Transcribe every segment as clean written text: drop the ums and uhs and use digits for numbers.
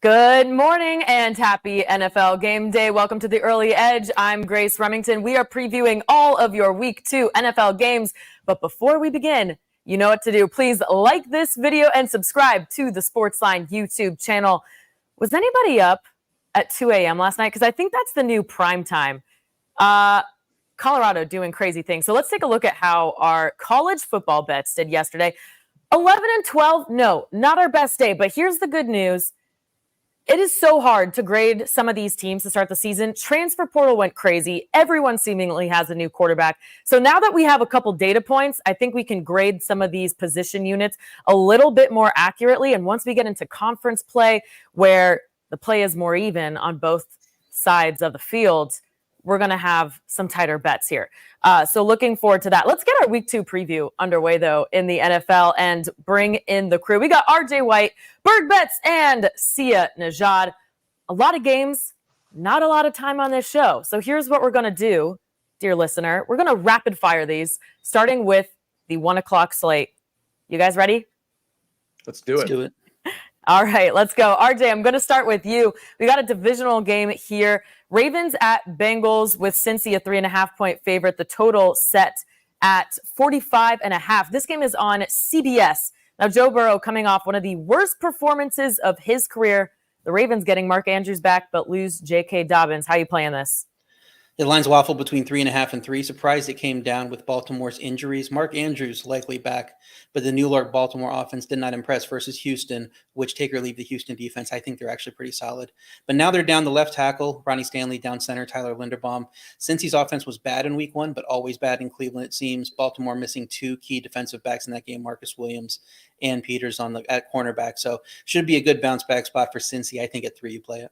Good morning and happy NFL game day. Welcome to the Early Edge. I'm Grace Remington. We are previewing all of your Week 2 NFL games. But before we begin, you know what to do. Please like this video and subscribe to the SportsLine YouTube channel. Was anybody up at 2 a.m. last night? Because I think that's the new prime time. Colorado doing crazy things. So let's take a look at how our college football bets did yesterday. 11 and 12, no, not our best day. But here's the good news. It is so hard to grade some of these teams to start the season. Transfer portal went crazy. Everyone seemingly has a new quarterback. So now that we have a couple data points, I think we can grade some of these position units a little bit more accurately. And once we get into conference play, where the play is more even on both sides of the field, we're going to have some tighter bets here. So looking forward to that. Let's get our Week 2 preview underway, though, in the NFL and bring in the crew. We got RJ White, BurghBets, and Sia Nejad. A lot of games, not a lot of time on this show. So here's what we're going to do, dear listener. We're going to rapid fire these, starting with the 1 o'clock slate. You guys ready? Let's do it. All right, let's go. RJ, I'm going to start with you. We got a divisional game here. Ravens at Bengals with Cincy, a 3.5-point favorite. The total set at 45.5. This game is on CBS. Now, Joe Burrow coming off one of the worst performances of his career. The Ravens getting Mark Andrews back, but lose J.K. Dobbins. How you playing this? The line's waffle between 3.5 and 3. Surprised it came down with Baltimore's injuries. Mark Andrews likely back, but the New York Baltimore offense did not impress versus Houston, which take or leave the Houston defense. I think they're actually pretty solid. But now they're down the left tackle, Ronnie Stanley, down center, Tyler Linderbaum. Cincy's offense was bad in Week 1, but always bad in Cleveland, it seems. Baltimore missing 2 key defensive backs in that game, Marcus Williams and Peters at cornerback. So should be a good bounce back spot for Cincy. I think at 3 you play it.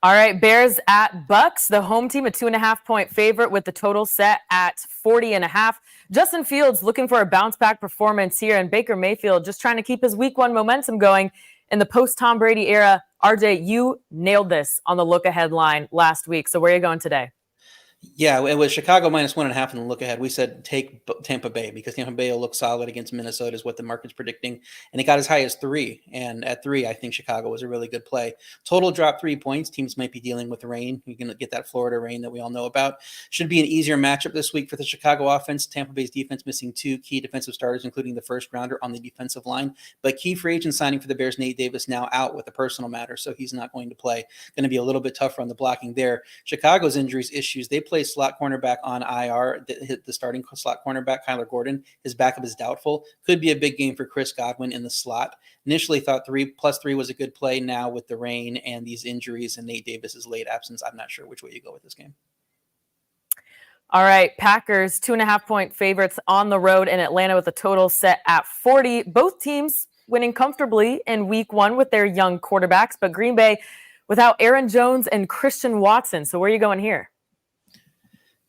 All right, Bears at Bucks. The home team, a 2.5-point favorite with the total set at 40.5. Justin Fields looking for a bounce-back performance here, and Baker Mayfield just trying to keep his Week 1 momentum going in the post-Tom Brady era. RJ, you nailed this on the look-ahead line last week. So where are you going today? Yeah, it was Chicago minus 1.5 in the look ahead. We said take Tampa Bay because Tampa Bay will look solid against Minnesota is what the market's predicting. And it got as high as 3. And at 3, I think Chicago was a really good play. Total drop 3 points. Teams might be dealing with rain. You're going to get that Florida rain that we all know about. Should be an easier matchup this week for the Chicago offense. Tampa Bay's defense missing 2 key defensive starters, including the first rounder on the defensive line. But key free agent signing for the Bears, Nate Davis, now out with a personal matter. So he's not going to play. Going to be a little bit tougher on the blocking there. Chicago's injuries issues. They play slot cornerback on IR, the starting slot cornerback, Kyler Gordon. His backup is doubtful. Could be a big game for Chris Godwin in the slot. Initially thought 3+3 was a good play. Now with the rain and these injuries and Nate Davis's late absence, I'm not sure which way you go with this game. All right, Packers, 2.5-point favorites on the road in Atlanta with a total set at 40. Both teams winning comfortably in Week 1 with their young quarterbacks, but Green Bay without Aaron Jones and Christian Watson. So where are you going here?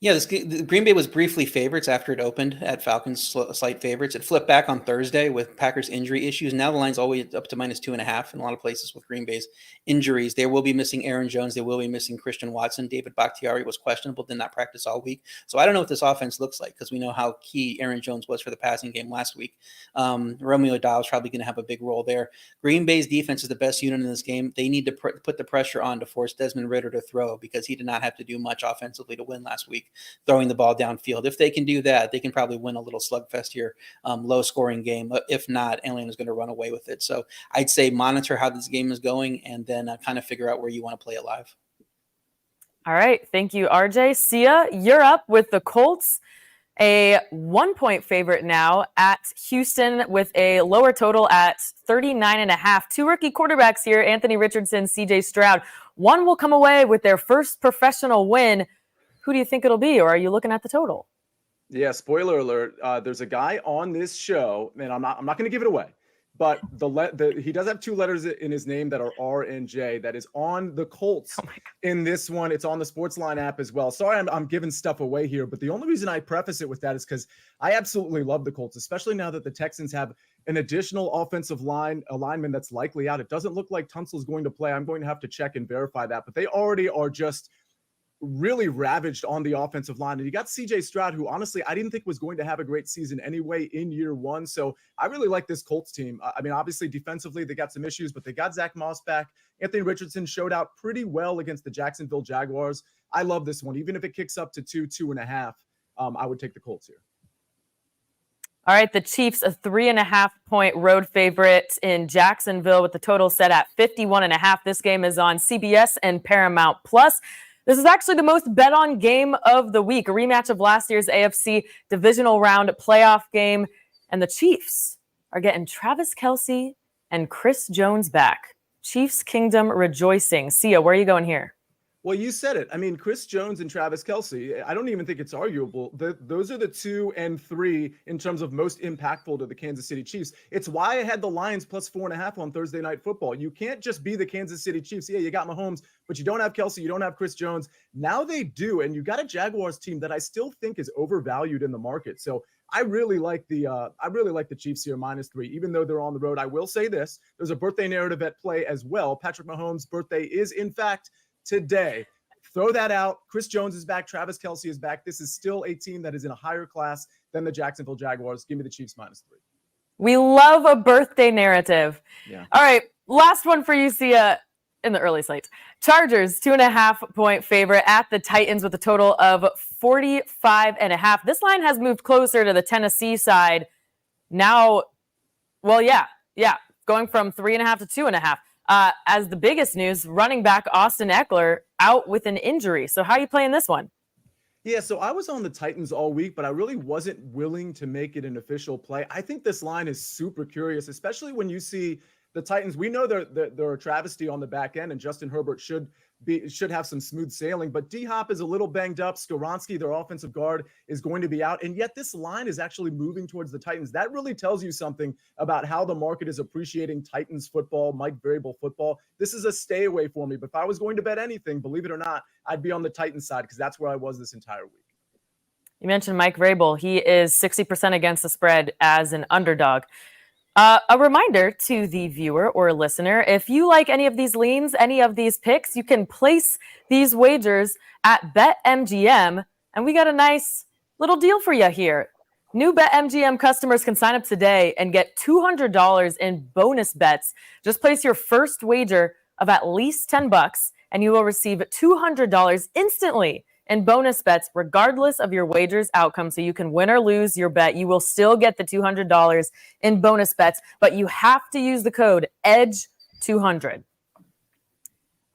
Yeah, Green Bay was briefly favorites after it opened at Falcons slight favorites. It flipped back on Thursday with Packers injury issues. Now the line's always up to minus 2.5 in a lot of places with Green Bay's injuries. They will be missing Aaron Jones. They will be missing Christian Watson. David Bakhtiari was questionable, did not practice all week. So I don't know what this offense looks like because we know how key Aaron Jones was for the passing game last week. Romeo Dobbs probably going to have a big role there. Green Bay's defense is the best unit in this game. They need to put the pressure on to force Desmond Ridder to throw because he did not have to do much offensively to win last week, throwing the ball downfield. If they can do that, they can probably win a little slugfest here, low-scoring game. If not, Atlanta's going to run away with it. So I'd say monitor how this game is going and then kind of figure out where you want to play it live. All right. Thank you, RJ. Sia, you're up with the Colts, a 1-point favorite now at Houston with a lower total at 39.5. 2 rookie quarterbacks here, Anthony Richardson, CJ Stroud. One will come away with their first professional win. Who do you think it'll be, or are you looking at the total? Yeah, spoiler alert. There's a guy on this show, and I'm not going to give it away, but he does have 2 letters in his name that are R and J that is on the Colts in this one. It's on the SportsLine app as well. Sorry, I'm giving stuff away here, but the only reason I preface it with that is because I absolutely love the Colts, especially now that the Texans have an additional offensive alignment that's likely out. It doesn't look like Tunsil's going to play. I'm going to have to check and verify that, but they already are just really ravaged on the offensive line. And you got CJ Stroud, who honestly I didn't think was going to have a great season anyway in year one. So I really like this Colts team. I mean, obviously defensively they got some issues, but they got Zach Moss back. Anthony Richardson showed out pretty well against the Jacksonville Jaguars. I love this one. Even if it kicks up to 2.5, I would take the Colts here. All right, the Chiefs, a 3.5-point road favorite in Jacksonville with the total set at 51.5. This game is on CBS and Paramount Plus. This is actually the most bet on game of the week, a rematch of last year's AFC divisional round playoff game. And the Chiefs are getting Travis Kelce and Chris Jones back. Chiefs Kingdom rejoicing. Sia, where are you going here? Well, you said it. I mean, Chris Jones and Travis Kelce, I don't even think it's arguable. Those are the 2 and 3 in terms of most impactful to the Kansas City Chiefs. It's why I had the Lions plus 4.5 on Thursday Night Football. You can't just be the Kansas City Chiefs. Yeah, you got Mahomes, but you don't have Kelce. You don't have Chris Jones. Now they do, and you got a Jaguars team that I still think is overvalued in the market. So I really like the Chiefs here -3, even though they're on the road. I will say this: there's a birthday narrative at play as well. Patrick Mahomes' birthday is, in fact, today. Throw that out. Chris Jones is back. Travis Kelce is back. This is still a team that is in a higher class than the Jacksonville Jaguars. Give me the Chiefs -3. We love a birthday narrative. Yeah. All right, last one for you, Sia, in the early slate. Chargers, 2.5-point favorite at the Titans with a total of 45.5. This line has moved closer to the Tennessee side. Now, well, yeah, going from 3.5 to 2.5. As the biggest news, running back Austin Eckler out with an injury. So how are you playing this one? Yeah, so I was on the Titans all week, but I really wasn't willing to make it an official play. I think this line is super curious, especially when you see the Titans. We know they're a travesty on the back end, and Justin Herbert should have some smooth sailing. But D-Hop is a little banged up. Skoronski, their offensive guard, is going to be out. And yet this line is actually moving towards the Titans. That really tells you something about how the market is appreciating Titans football, Mike Vrabel football. This is a stay away for me. But if I was going to bet anything, believe it or not, I'd be on the Titans side because that's where I was this entire week. You mentioned Mike Vrabel. He is 60% against the spread as an underdog. A reminder to the viewer or listener, if you like any of these leans, any of these picks, you can place these wagers at BetMGM, and we got a nice little deal for you here. New BetMGM customers can sign up today and get $200 in bonus bets. Just place your first wager of at least $10, and you will receive $200 instantly in bonus bets, regardless of your wager's outcome. So you can win or lose your bet. You will still get the $200 in bonus bets, but you have to use the code EDGE200.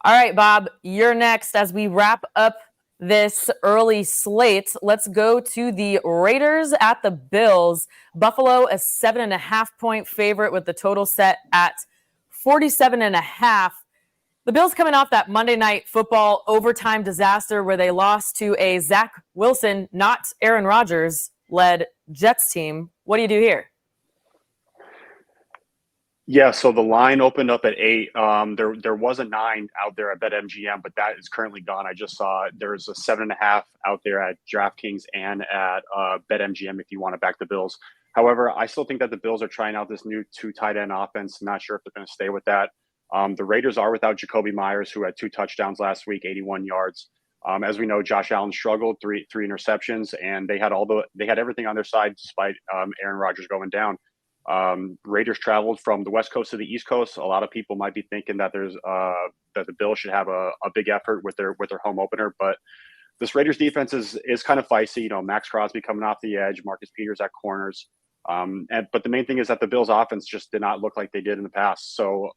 All right, Bob, you're next as we wrap up this early slate. Let's go to the Raiders at the Bills. Buffalo, a 7.5-point favorite with the total set at 47.5. The Bills coming off that Monday Night Football overtime disaster where they lost to a Zach Wilson, not Aaron Rodgers, led Jets team. What do you do here? Yeah, so the line opened up at 8. There was a 9 out there at BetMGM, but that is currently gone. I just saw there's a 7.5 out there at DraftKings and at BetMGM if you want to back the Bills. However, I still think that the Bills are trying out this new 2 tight end offense. Not sure if they're going to stay with that. The Raiders are without Jacoby Myers, who had 2 touchdowns last week, 81 yards. As we know, Josh Allen struggled, three interceptions, and they had everything on their side despite Aaron Rodgers going down. Raiders traveled from the West Coast to the East Coast. A lot of people might be thinking that that the Bills should have a big effort with their home opener, but this Raiders defense is kind of feisty. You know, Max Crosby coming off the edge, Marcus Peters at corners. But the main thing is that the Bills offense just did not look like they did in the past. So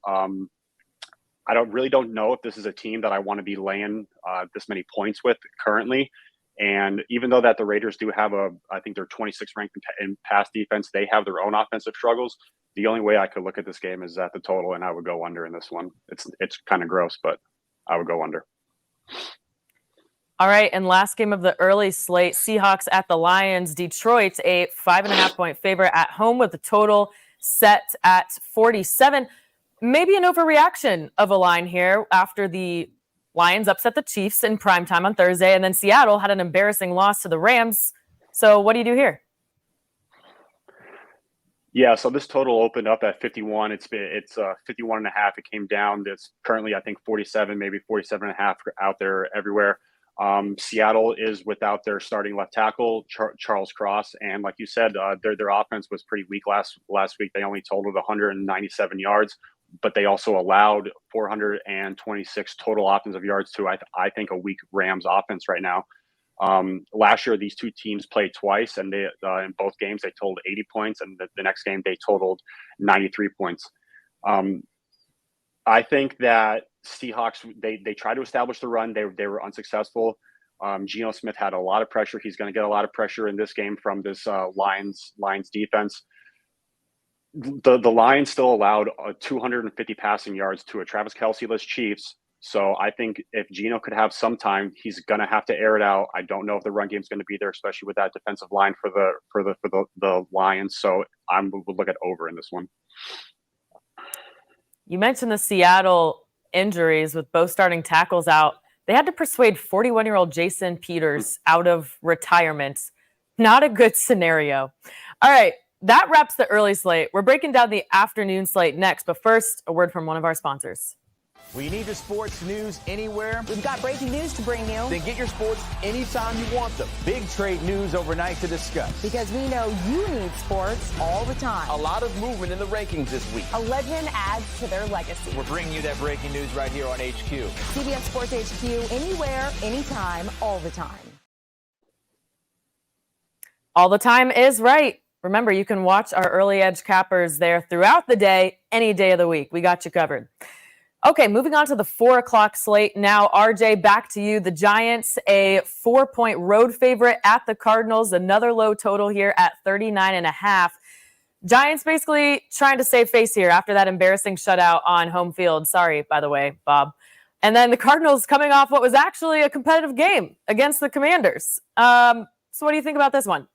I don't know if this is a team that I want to be laying this many points with currently. And even though that the Raiders do have I think they're 26th ranked in pass defense, they have their own offensive struggles. The only way I could look at this game is at the total, and I would go under in this one. It's kind of gross, but I would go under. All right, and last game of the early slate, Seahawks at the Lions. Detroit, a 5.5-point favorite at home with the total set at 47. Maybe an overreaction of a line here after the Lions upset the Chiefs in primetime on Thursday, and then Seattle had an embarrassing loss to the Rams. So what do you do here? Yeah, so this total opened up at 51. It's 51.5. It came down. It's currently, I think, 47, maybe 47.5 out there everywhere. Seattle is without their starting left tackle, Charles Cross. And like you said, their offense was pretty weak last week. They only totaled 197 yards, but they also allowed 426 total offensive yards to, I think, a weak Rams offense right now. Last year, these two teams played twice, and they in both games they totaled 80 points, and the next game they totaled 93 points. I think that Seahawks, they tried to establish the run. They were unsuccessful. Geno Smith had a lot of pressure. He's going to get a lot of pressure in this game from this Lions defense. The Lions still allowed 250 passing yards to a Travis Kelce-less Chiefs. So I think if Geno could have some time, he's going to have to air it out. I don't know if the run game is going to be there, especially with that defensive line for the Lions. So I would look at over in this one. You mentioned the Seattle injuries with both starting tackles out. They had to persuade 41-year-old Jason Peters out of retirement. Not a good scenario. All right, that wraps the early slate. We're breaking down the afternoon slate next, but first, a word from one of our sponsors. We need your sports news anywhere. We've got breaking news to bring you. Then get your sports anytime you want them. Big trade news overnight to discuss. Because we know you need sports all the time. A lot of movement in the rankings this week. A legend adds to their legacy. We're bringing you that breaking news right here on HQ. CBS Sports HQ, anywhere, anytime, all the time. All the time is right. Remember, you can watch our early edge cappers there throughout the day, any day of the week. We got you covered. Okay, moving on to the 4 o'clock slate. Now, RJ, back to you. The Giants, a 4-point road favorite at the Cardinals. Another low total here at 39.5. Giants basically trying to save face here after that embarrassing shutout on home field. Sorry, by the way, Bob. And then the Cardinals coming off what was actually a competitive game against the Commanders. So what do you think about this one?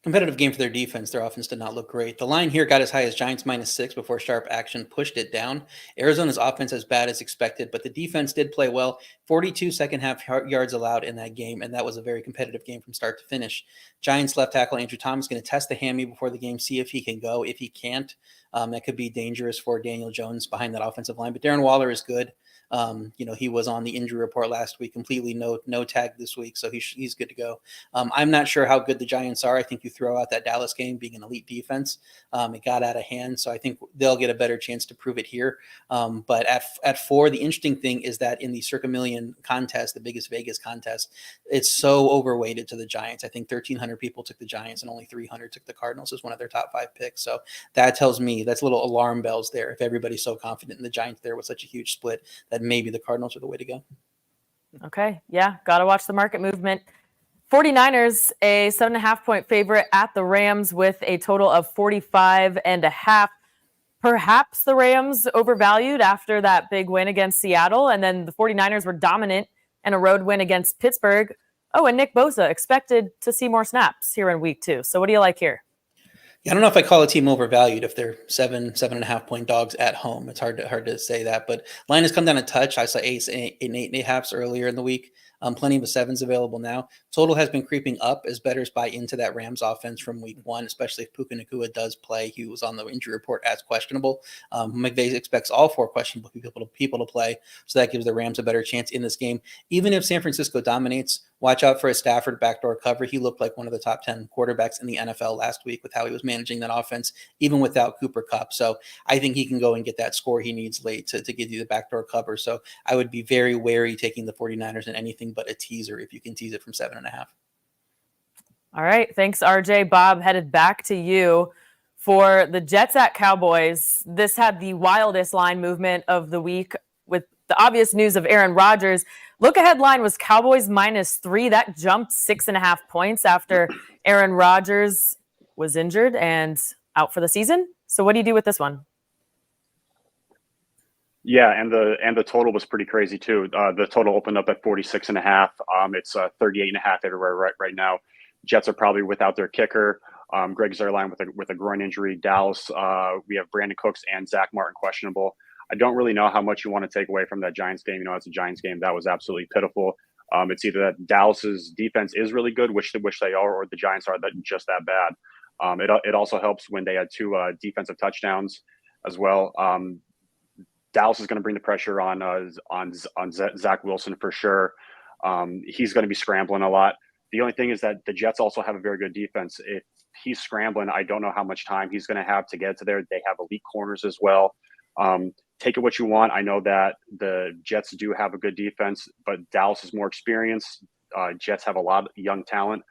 Competitive game for their defense. Their offense did not look great. The line here got as high as Giants -6 before sharp action pushed it down. Arizona's offense as bad as expected, but the defense did play well. 42 second half yards allowed in that game, and that was a very competitive game from start to finish. Giants left tackle Andrew Thomas going to test the hammy before the game, see if he can go. If he can't, that could be dangerous for Daniel Jones behind that offensive line. But Darren Waller is good. He was on the injury report last week, completely no tag this week, so he's good to go. I'm not sure how good the Giants are. I think you throw out that Dallas game being an elite defense. It got out of hand, so I think they'll get a better chance to prove it here. But at 4, the interesting thing is that in the Circa Million contest, the biggest Vegas contest, it's so overweighted to the Giants. I think 1,300 people took the Giants and only 300 took the Cardinals as one of their top 5 picks. So that tells me that's little alarm bells there. If everybody's so confident in the Giants there with such a huge split, that maybe the Cardinals are the way to go. Okay. Yeah. Got to watch the market movement. 49ers, a 7.5-point favorite at the Rams with a total of 45.5. Perhaps the Rams overvalued after that big win against Seattle. And then the 49ers were dominant in a road win against Pittsburgh. Oh, and Nick Bosa expected to see more snaps here in week 2. So what do you like here? Yeah, I don't know if I call a team overvalued if they're 7.5-point dogs at home. It's hard to say that, but line has come down a touch. I saw 8.5 earlier in the week. Plenty of 7s available now. Total has been creeping up as bettors buy into that Rams offense from week 1, especially if Puka Nacua does play. He was on the injury report as questionable. McVay expects all 4 questionable people to play, so that gives the Rams a better chance in this game. Even if San Francisco dominates, watch out for a Stafford backdoor cover. He looked like one of the top 10 quarterbacks in the NFL last week with how he was managing that offense, even without Cooper Kupp. So I think he can go and get that score he needs late to give you the backdoor cover. So I would be very wary taking the 49ers in anything but a teaser if you can tease it from 7.5. All right. Thanks, RJ. Bob, headed back to you. For the Jets at Cowboys, this had the wildest line movement of the week with the obvious news of Aaron Rodgers. Look-ahead line was Cowboys -3. That jumped 6.5 points after Aaron Rodgers was injured and out for the season. So what do you do with this one? Yeah, and the total was pretty crazy too. The total opened up at 46.5. It's 38.5 everywhere right now. Jets are probably without their kicker. Greg Zuerlein with a groin injury. Dallas, we have Brandon Cooks and Zach Martin questionable. I don't really know how much you want to take away from that Giants game. It's a Giants game that was absolutely pitiful. It's either that Dallas's defense is really good, which they are, or the Giants are just that bad. It also helps when they had 2 defensive touchdowns as well. Dallas is going to bring the pressure on Zach Wilson for sure. He's going to be scrambling a lot. The only thing is that the Jets also have a very good defense. If he's scrambling, I don't know how much time he's going to have to get to there. They have elite corners as well. Take it what you want. I know that the Jets do have a good defense, but Dallas is more experienced. Jets have a lot of young talent.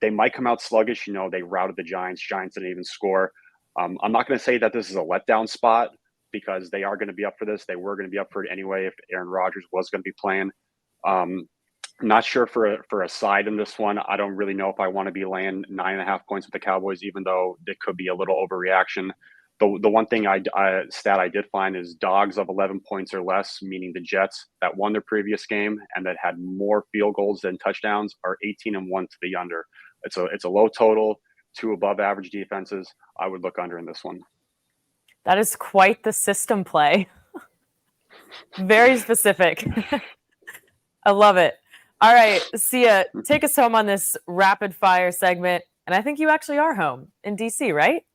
They might come out sluggish. They routed the Giants. Giants didn't even score. I'm not going to say that this is a letdown spot because they are going to be up for this. They were going to be up for it anyway if Aaron Rodgers was going to be playing. Not sure for a side in this one. I don't really know if I want to be laying 9.5 points with the Cowboys, even though it could be a little overreaction. The one thing stat I did find is dogs of 11 points or less, meaning the Jets that won their previous game and that had more field goals than touchdowns, are 18-1 to the under. It's a low total, 2 above average defenses. I would look under in this one. That is quite the system play. Very specific. I love it. All right, Sia, take us home on this rapid fire segment. And I think you actually are home in DC, right?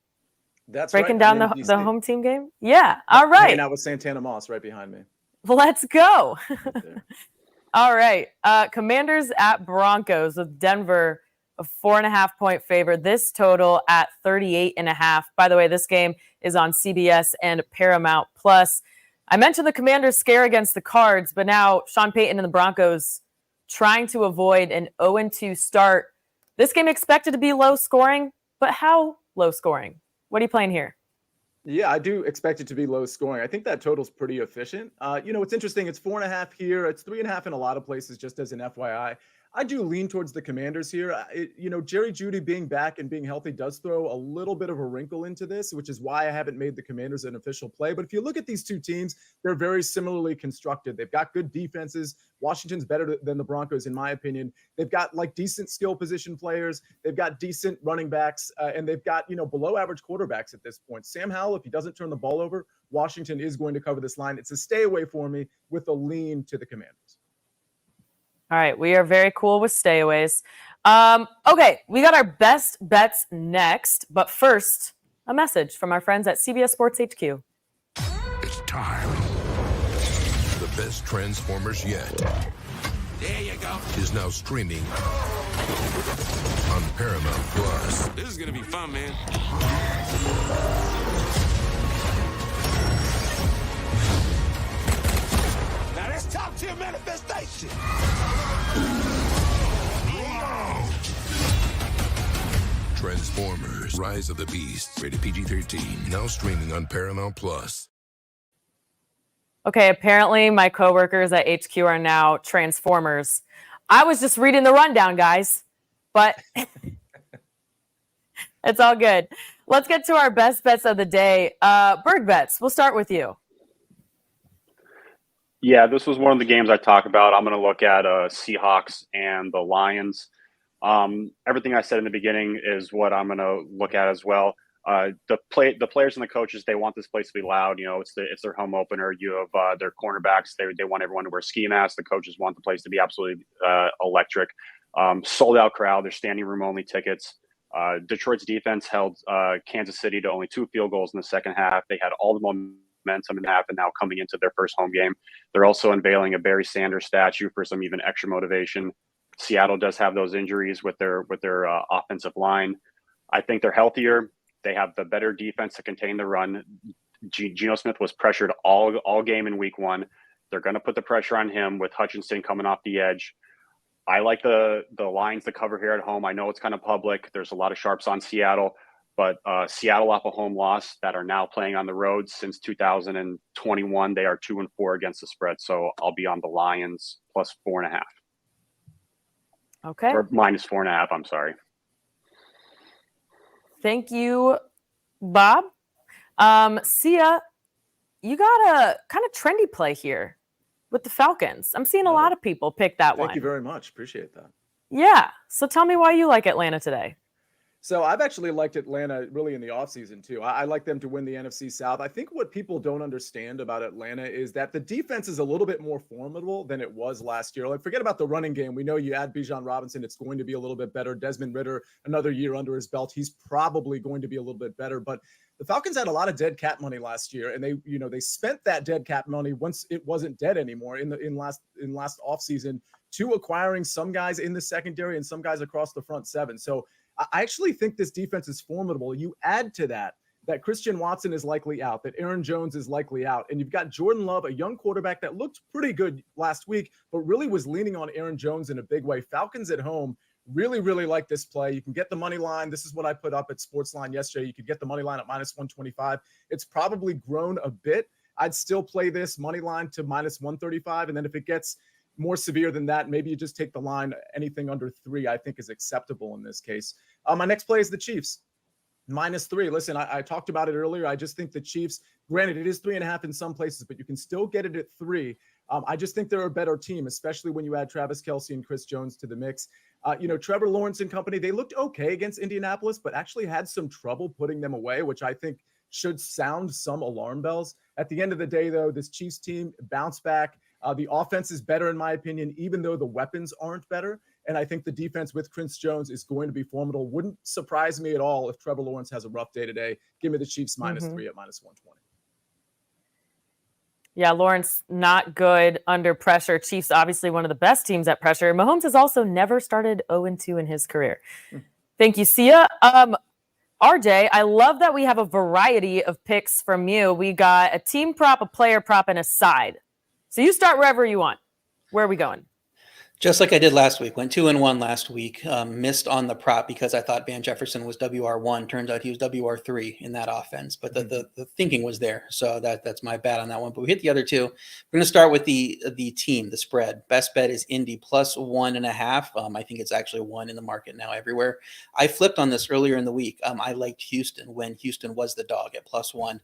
That's breaking right. down the home team game. Yeah. All right. Hanging out with Santana Moss right behind me. Let's go. Right there. All right. Commanders at Broncos with Denver a 4.5-point favorite. This total at 38.5. By the way, this game is on CBS and Paramount Plus. I mentioned the Commanders' scare against the Cards, but now Sean Payton and the Broncos trying to avoid an 0-2 start. This game expected to be low scoring, but how low scoring? What are you playing here? Yeah, I do expect it to be low scoring. I think that total's pretty efficient. It's interesting. It's 4.5 here. It's 3.5 in a lot of places, just as an FYI. I do lean towards the Commanders here. Jerry Jeudy being back and being healthy does throw a little bit of a wrinkle into this, which is why I haven't made the Commanders an official play. But if you look at these two teams, they're very similarly constructed. They've got good defenses. Washington's better than the Broncos, in my opinion. They've got decent skill position players. They've got decent running backs, and they've got, below average quarterbacks at this point. Sam Howell, if he doesn't turn the ball over, Washington is going to cover this line. It's a stay away for me with a lean to the Commanders. All right, we are very cool with stayaways. Okay, we got our best bets next, but first, a message from our friends at CBS Sports HQ. It's time. The best Transformers yet. There you go. Is now streaming on Paramount Plus. This is gonna be fun, man. Now let's talk to your manifestation. Transformers: Rise of the Beasts. Rated PG-13. Now streaming on Paramount Plus. Okay, apparently my coworkers at HQ are now Transformers. I was just reading the rundown, guys, but it's all good. Let's get to our best bets of the day. BurghBets, we'll start with you. Yeah, this was one of the games I talk about. I'm going to look at Seahawks and the Lions. Everything I said in the beginning is what I'm going to look at as well. The players and the coaches, they want this place to be loud. It's their home opener. You have their cornerbacks. They want everyone to wear ski masks. The coaches want the place to be absolutely electric. Sold out crowd. They're standing room only tickets. Detroit's defense held Kansas City to only 2 field goals in the second half. They had all the momentum in half, and now coming into their first home game, they're also unveiling a Barry Sanders statue for some even extra motivation. Seattle does have those injuries with their offensive line. I think they're healthier. They have the better defense to contain the run. Geno Smith was pressured all game in week 1. They're going to put the pressure on him with Hutchinson coming off the edge. I like the Lions to cover here at home. I know it's kind of public. There's a lot of sharps on Seattle, but Seattle off a home loss that are now playing on the road since 2021. They are 2-4 against the spread. So I'll be on the Lions plus 4.5. Okay. Or minus 4.5. I'm sorry. Thank you, Bob. Sia, you got a kind of trendy play here with the Falcons. I'm seeing a lot of people pick that one. Thank you very much. Appreciate that. Yeah. So tell me why you like Atlanta today. So I've actually liked Atlanta really in the offseason too. I like them to win the NFC South. I think what people don't understand about Atlanta is that the defense is a little bit more formidable than it was last year. Like, forget about the running game. We know you add Bijan Robinson, it's going to be a little bit better. Desmond Ridder, another year under his belt, he's probably going to be a little bit better. But the Falcons had a lot of dead cap money last year, and they spent that dead cap money once it wasn't dead anymore in last offseason to acquiring some guys in the secondary and some guys across the front seven. So I actually think this defense is formidable. You add to that Christian Watson is likely out, that Aaron Jones is likely out, and you've got Jordan Love, a young quarterback that looked pretty good last week, but really was leaning on Aaron Jones in a big way. Falcons at home really, really like this play. You can get the money line. This is what I put up at SportsLine yesterday. You could get the money line at -125. It's probably grown a bit. I'd still play this money line to -135, and then if it gets more severe than that, maybe you just take the line. Anything under 3, I think, is acceptable in this case. My next play is the Chiefs, -3. Listen, I talked about it earlier. I just think the Chiefs, granted, it is 3.5 in some places, but you can still get it at 3. I just think they're a better team, especially when you add Travis Kelce and Chris Jones to the mix. Trevor Lawrence and company, they looked okay against Indianapolis, but actually had some trouble putting them away, which I think should sound some alarm bells. At the end of the day, though, this Chiefs team bounced back. The offense is better, in my opinion, even though the weapons aren't better. And I think the defense with Chris Jones is going to be formidable. Wouldn't surprise me at all if Trevor Lawrence has a rough day today. Give me the Chiefs -3 at -120. Yeah, Lawrence, not good under pressure. Chiefs, obviously one of the best teams at pressure. Mahomes has also never started 0-2 in his career. Thank you, Sia. RJ, I love that we have a variety of picks from you. We got a team prop, a player prop, and a side. So you start wherever you want. Where are we going? Just like I did last week, went 2-1 last week, missed on the prop because I thought Van Jefferson was WR1. Turns out he was WR3 in that offense, but the thinking was there. So that's my bad on that one. But we hit the other two. We're going to start with the team, the spread. Best bet is Indy +1.5. I think it's actually 1 in the market now everywhere. I flipped on this earlier in the week. I liked Houston when Houston was the dog at +1.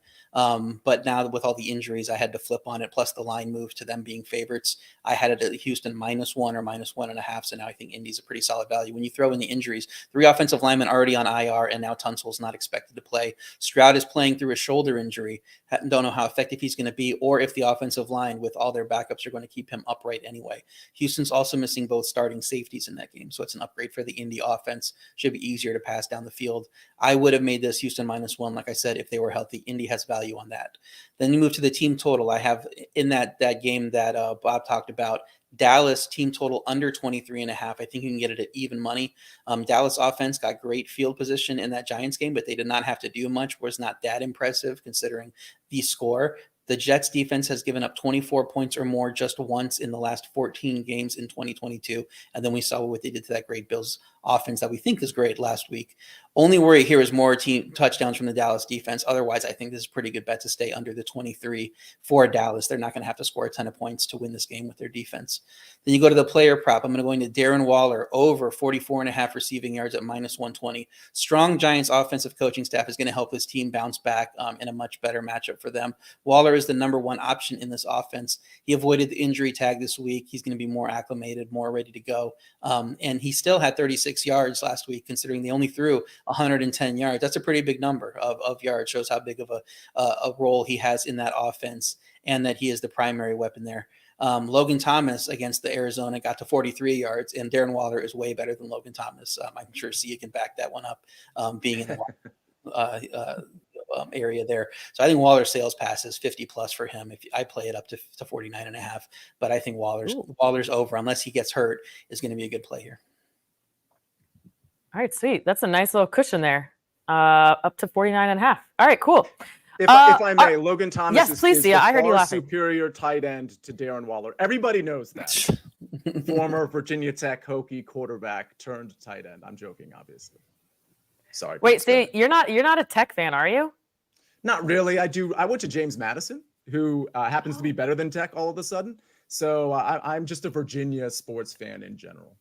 But now with all the injuries, I had to flip on it. Plus the line moved to them being favorites. I had it at Houston -1 or -1.5. So now I think Indy's a pretty solid value. When you throw in the injuries, 3 offensive linemen already on IR, and now Tunsil's not expected to play. Stroud is playing through a shoulder injury. Don't know how effective he's going to be, or if the offensive line with all their backups are going to keep him upright anyway. Houston's also missing both starting safeties in that game. So it's an upgrade for the Indy offense. Should be easier to pass down the field. I would have made this Houston -1, like I said, if they were healthy. Indy has value on that. Then you move to the team total. I have in that game that Bob talked about, Dallas team total under 23.5. I think you can get it at even money. Dallas offense got great field position in that Giants game, but they did not have to do much. Was not that impressive considering the score. The Jets defense has given up 24 points or more just once in the last 14 games in 2022. And then we saw what they did to that great Bills offense that we think is great last week. Only worry here is more team touchdowns from the Dallas defense. Otherwise, I think this is a pretty good bet to stay under the 23 for Dallas. They're not going to have to score a ton of points to win this game with their defense. Then you go to the player prop. I'm going to go into Darren Waller over 44.5 receiving yards at -120. Strong Giants offensive coaching staff is going to help his team bounce back in a much better matchup for them. Waller is the number 1 option in this offense. He avoided the injury tag this week. He's going to be more acclimated, more ready to go. And he still had 36 yards last week, considering they only threw 110 yards. That's a pretty big number of yards. Shows how big of a role he has in that offense, and that he is the primary weapon there. Logan Thomas against the Arizona got to 43 yards, and Darren Waller is way better than Logan Thomas. I'm sure Sia can back that one up, being in the area there. So I think Waller's sales pass is 50+ for him. If I play it up to 49.5, but I think Waller's over, unless he gets hurt, is going to be a good play here. All right, sweet. That's a nice little cushion there. Up to 49.5. All right, cool. If I may, Logan Thomas yes, please, is Sia. I heard you laughing. Superior tight end to Darren Waller. Everybody knows that. Former Virginia Tech Hokie quarterback turned tight end. I'm joking, obviously. Sorry. Wait, so you're not a Tech fan, are you? Not really. I went to James Madison, who happens to be better than Tech all of a sudden. So I'm just a Virginia sports fan in general.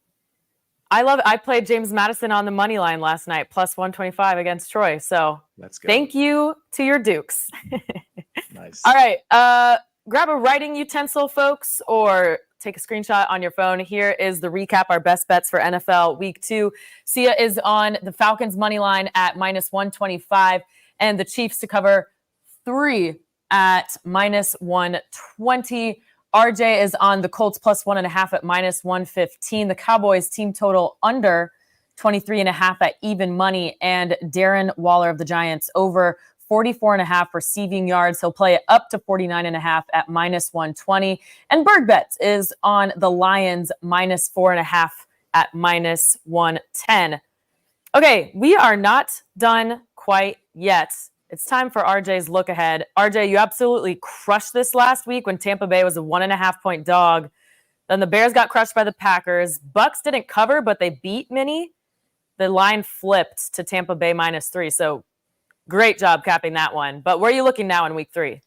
I love it. I played James Madison on the money line last night, +125 against Troy. So let's go. Thank you to your Dukes. Nice. All right. Grab a writing utensil, folks, or take a screenshot on your phone. Here is the recap, our best bets for NFL Week 2. Sia is on the Falcons money line at -125 and the Chiefs to cover 3 at -120. RJ is on the Colts +1.5 at -115. The Cowboys team total under 23.5 at even money. And Darren Waller of the Giants over 44.5 receiving yards. He'll play it up to 49.5 at -120. And BurghBets is on the Lions -4.5 at -110. Okay, we are not done quite yet. It's time for RJ's look ahead. RJ, you absolutely crushed this last week when Tampa Bay was a 1.5-point dog. Then the Bears got crushed by the Packers. Bucks didn't cover, but they beat Minnie. The line flipped to Tampa Bay -3. So great job capping that one. But where are you looking now in week 3?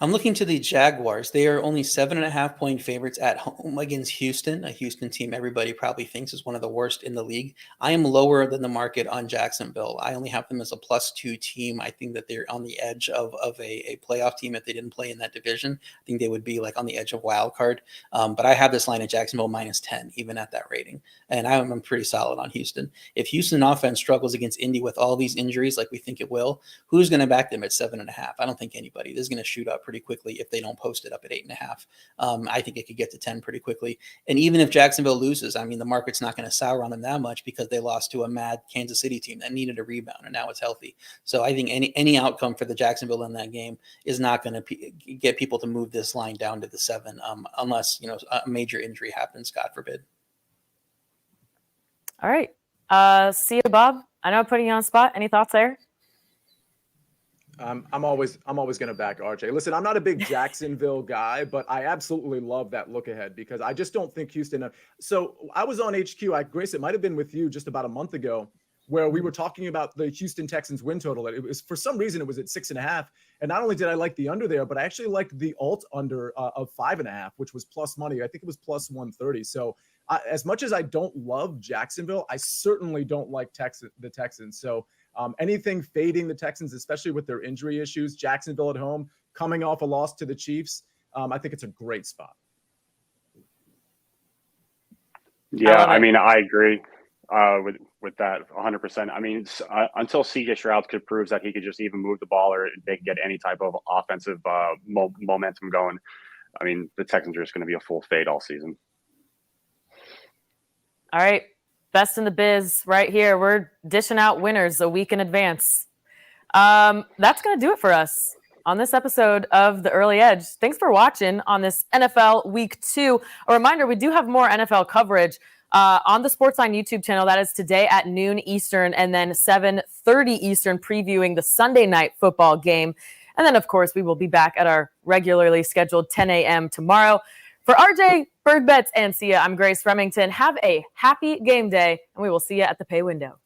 I'm looking to the Jaguars. They are only 7.5-point favorites at home against Houston, a Houston team everybody probably thinks is one of the worst in the league. I am lower than the market on Jacksonville. I only have them as a +2 team. I think that they're on the edge of a playoff team if they didn't play in that division. I think they would be like on the edge of wild card. But I have this line at Jacksonville -10, even at that rating. And I'm pretty solid on Houston. If Houston offense struggles against Indy with all these injuries like we think it will, who's going to back them at 7.5? I don't think anybody. This is going to shoot up pretty quickly if they don't post it up at 8.5. I think it could get to 10 pretty quickly. And even if Jacksonville loses, I mean, the market's not going to sour on them that much because they lost to a mad Kansas City team that needed a rebound and now it's healthy. So I think any outcome for the Jacksonville in that game is not going to get people to move this line down to the 7 unless, a major injury happens, God forbid. All right. See you, Bob. I know I'm putting you on the spot. Any thoughts there? I'm always going to back RJ. Listen, I'm not a big Jacksonville guy, but I absolutely love that look ahead because I just don't think Houston. So I was on HQ. Grace, it might have been with you just about a month ago, where we were talking about the Houston Texans win total. It was, for some reason, it was at 6.5. And not only did I like the under there, but I actually liked the alt under of 5.5, which was plus money. I think it was plus 130. So as much as I don't love Jacksonville, I certainly don't like the Texans. So anything fading the Texans, especially with their injury issues, Jacksonville at home, coming off a loss to the Chiefs, I think it's a great spot. Yeah, I mean, I agree with that 100%. I mean, until CJ Stroud could prove that he could just even move the ball or they could get any type of offensive momentum going, I mean, the Texans are just going to be a full fade all season. All right. Best in the biz right here. We're dishing out winners a week in advance. That's going to do it for us on this episode of The Early Edge. Thanks for watching on this NFL Week 2. A reminder, we do have more NFL coverage on the SportsLine YouTube channel. That is today at noon Eastern and then 7:30 Eastern previewing the Sunday night football game. And then, of course, we will be back at our regularly scheduled 10 a.m. tomorrow. For RJ, BurghBets, and Sia, I'm Grace Remington. Have a happy game day, and we will see you at the pay window.